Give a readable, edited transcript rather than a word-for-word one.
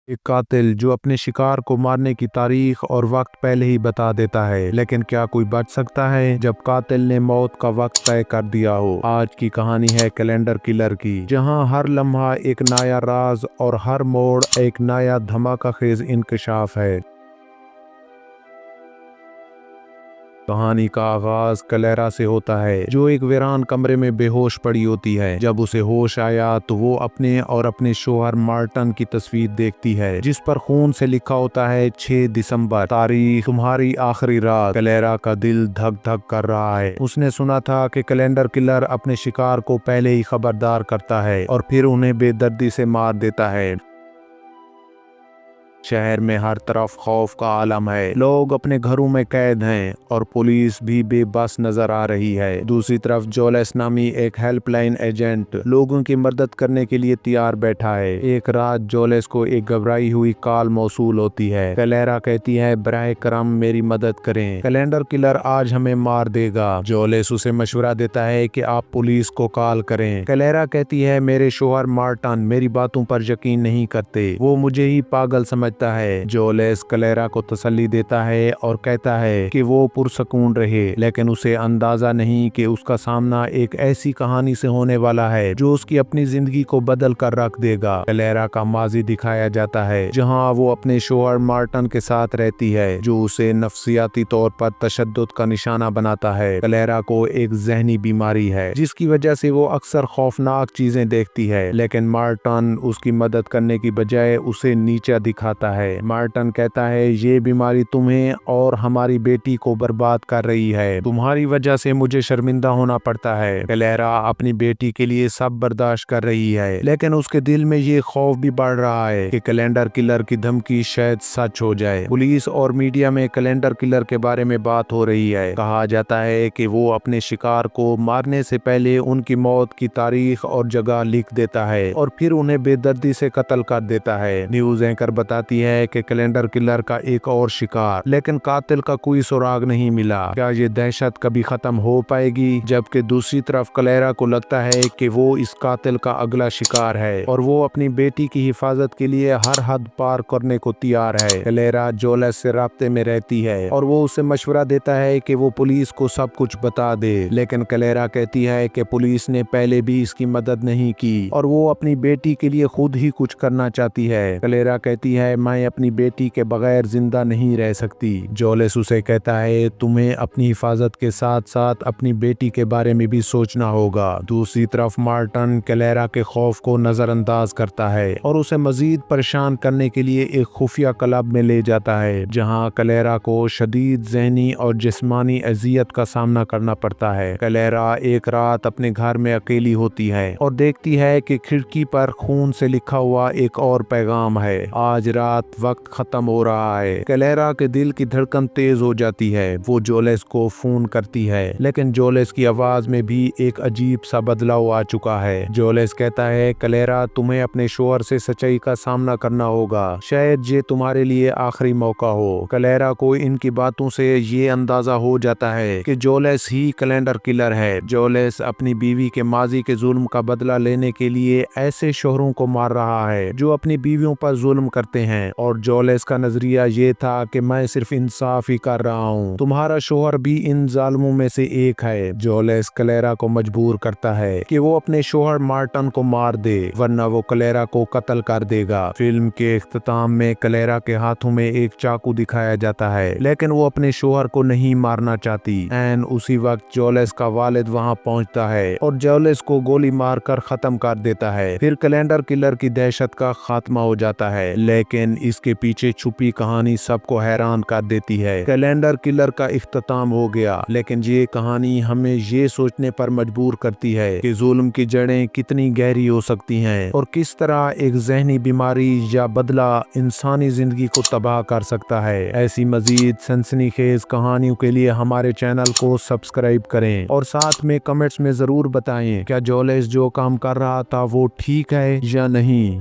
ایک قاتل جو اپنے شکار کو مارنے کی تاریخ اور وقت پہلے ہی بتا دیتا ہے، لیکن کیا کوئی بچ سکتا ہے جب قاتل نے موت کا وقت طے کر دیا ہو؟ آج کی کہانی ہے کیلنڈر کلر کی، جہاں ہر لمحہ ایک نیا راز اور ہر موڑ ایک نیا دھماکہ خیز انکشاف ہے۔ کہانی کا آغاز کلیرا سے ہوتا ہے، جو ایک ویران کمرے میں بے ہوش پڑی ہوتی ہے۔ جب اسے ہوش آیا تو وہ اپنے اور اپنے شوہر مارٹن کی تصویر دیکھتی ہے، جس پر خون سے لکھا ہوتا ہے 6 دسمبر، تاریخ تمہاری آخری رات۔ کلیرا کا دل دھک دھک کر رہا ہے۔ اس نے سنا تھا کہ کیلنڈر کلر اپنے شکار کو پہلے ہی خبردار کرتا ہے اور پھر انہیں بے دردی سے مار دیتا ہے۔ شہر میں ہر طرف خوف کا عالم ہے، لوگ اپنے گھروں میں قید ہیں اور پولیس بھی بے بس نظر آ رہی ہے۔ دوسری طرف جولیس نامی ایک ہیلپ لائن ایجنٹ لوگوں کی مدد کرنے کے لیے تیار بیٹھا ہے۔ ایک رات جولیس کو ایک گھبرائی ہوئی کال موصول ہوتی ہے۔ کلیرا کہتی ہے، براہ کرم میری مدد کریں، کیلنڈر کلر آج ہمیں مار دے گا۔ جولیس اسے مشورہ دیتا ہے کہ آپ پولیس کو کال کریں۔ کلیرا کہتی ہے، میرے شوہر مارٹن میری باتوں پر یقین نہیں کرتے، وہ مجھے ہی پاگل سمجھتا ہے۔ جولیس کلیرا کو تسلی دیتا ہے اور کہتا ہے کہ وہ پرسکون رہے، لیکن اسے اندازہ نہیں کہ اس کا سامنا ایک ایسی کہانی سے ہونے والا ہے جو اس کی اپنی زندگی کو بدل کر رکھ دے گا۔ کلیرا کا ماضی دکھایا جاتا ہے، جہاں وہ اپنے شوہر مارٹن کے ساتھ رہتی ہے، جو اسے نفسیاتی طور پر تشدد کا نشانہ بناتا ہے۔ کلیرا کو ایک ذہنی بیماری ہے، جس کی وجہ سے وہ اکثر خوفناک چیزیں دیکھتی ہے، لیکن مارٹن اس کی مدد کرنے کی بجائے اسے نیچا دکھاتا ہے۔ مارٹن کہتا ہے، یہ بیماری تمہیں اور ہماری بیٹی کو برباد کر رہی ہے، تمہاری وجہ سے مجھے شرمندہ ہونا پڑتا ہے۔ کلیرا اپنی بیٹی کے لیے سب برداشت کر رہی ہے، لیکن اس کے دل میں یہ خوف بھی بڑھ رہا ہے کہ کیلنڈر کلر کی دھمکی شاید سچ ہو جائے۔ پولیس اور میڈیا میں کیلنڈر کلر کے بارے میں بات ہو رہی ہے۔ کہا جاتا ہے کہ وہ اپنے شکار کو مارنے سے پہلے ان کی موت کی تاریخ اور جگہ لکھ دیتا ہے اور پھر انہیں بے دردی سے قتل کر دیتا ہے۔ نیوز اینکر بتاتی ہے کہ کیلنڈر کلر کا ایک اور شکار، لیکن قاتل کا کوئی سراغ نہیں ملا۔ کیا یہ دہشت کبھی ختم ہو پائے گی؟ جبکہ دوسری طرف کلیرا کو لگتا ہے کہ وہ اس قاتل کا اگلا شکار ہے اور وہ اپنی بیٹی کی حفاظت کے لیے ہر حد پار کرنے کو تیار ہے۔ کلیرا جولیس سے رابطے میں رہتی ہے اور وہ اسے مشورہ دیتا ہے کہ وہ پولیس کو سب کچھ بتا دے، لیکن کلیرا کہتی ہے کہ پولیس نے پہلے بھی اس کی مدد نہیں کی اور وہ اپنی بیٹی کے لیے خود ہی کچھ کرنا چاہتی ہے۔ کلیرا کہتی ہے، میں اپنی بیٹی کے بغیر زندہ نہیں رہ سکتی۔ جولیس اسے کہتا ہے، تمہیں اپنی حفاظت کے ساتھ ساتھ اپنی بیٹی کے بارے میں بھی سوچنا ہوگا۔ دوسری طرف مارٹن کلیرا کے خوف کو نظر انداز کرتا ہے اور اسے مزید پریشان کرنے کے لیے ایک خفیہ کلب میں لے جاتا ہے، جہاں کلیرا کو شدید ذہنی اور جسمانی اذیت کا سامنا کرنا پڑتا ہے۔ کلیرا ایک رات اپنے گھر میں اکیلی ہوتی ہے اور دیکھتی ہے کہ کھڑکی پر خون سے لکھا ہوا ایک اور پیغام ہے، آج رات وقت ختم ہو رہا ہے۔ کلیرا کے دل کی دھڑکن تیز ہو جاتی ہے۔ وہ جولیس کو فون کرتی ہے، لیکن جولیس کی آواز میں بھی ایک عجیب سا بدلاؤ آ چکا ہے۔ جولیس کہتا ہے، کلیرا تمہیں اپنے شوہر سے سچائی کا سامنا کرنا ہوگا، شاید یہ تمہارے لیے آخری موقع ہو۔ کلیرا کو ان کی باتوں سے یہ اندازہ ہو جاتا ہے کہ جولیس ہی کیلنڈر کلر ہے۔ جولیس اپنی بیوی کے ماضی کے ظلم کا بدلہ لینے کے لیے ایسے شوہروں کو مار رہا ہے جو اپنی بیویوں پر ظلم کرتے ہیں، اور جولیس کا نظریہ یہ تھا کہ میں صرف انصاف ہی کر رہا ہوں، تمہارا شوہر بھی ان ظالموں میں سے ایک ہے۔ جولیس کلیرا کو مجبور کرتا ہے کہ وہ اپنے شوہر مارٹن کو مار دے، ورنہ وہ کلیرا کو قتل کر دے گا۔ فلم کے اختتام میں کلیرا کے ہاتھوں میں ایک چاقو دکھایا جاتا ہے، لیکن وہ اپنے شوہر کو نہیں مارنا چاہتی۔ این اسی وقت جولیس کا والد وہاں پہنچتا ہے اور جولیس کو گولی مار کر ختم کر دیتا ہے۔ پھر کیلنڈر کلر کی دہشت کا خاتمہ ہو جاتا ہے، لیکن اس کے پیچھے چھپی کہانی سب کو حیران کر دیتی ہے۔ کیلنڈر کلر کا اختتام ہو گیا، لیکن یہ کہانی ہمیں یہ سوچنے پر مجبور کرتی ہے کہ ظلم کی جڑیں کتنی گہری ہو سکتی ہیں اور کس طرح ایک ذہنی بیماری یا بدلہ انسانی زندگی کو تباہ کر سکتا ہے۔ ایسی مزید سنسنی خیز کہانیوں کے لیے ہمارے چینل کو سبسکرائب کریں اور ساتھ میں کمنٹس میں ضرور بتائیں، کیا جولیس جو کام کر رہا تھا وہ ٹھیک ہے یا نہیں۔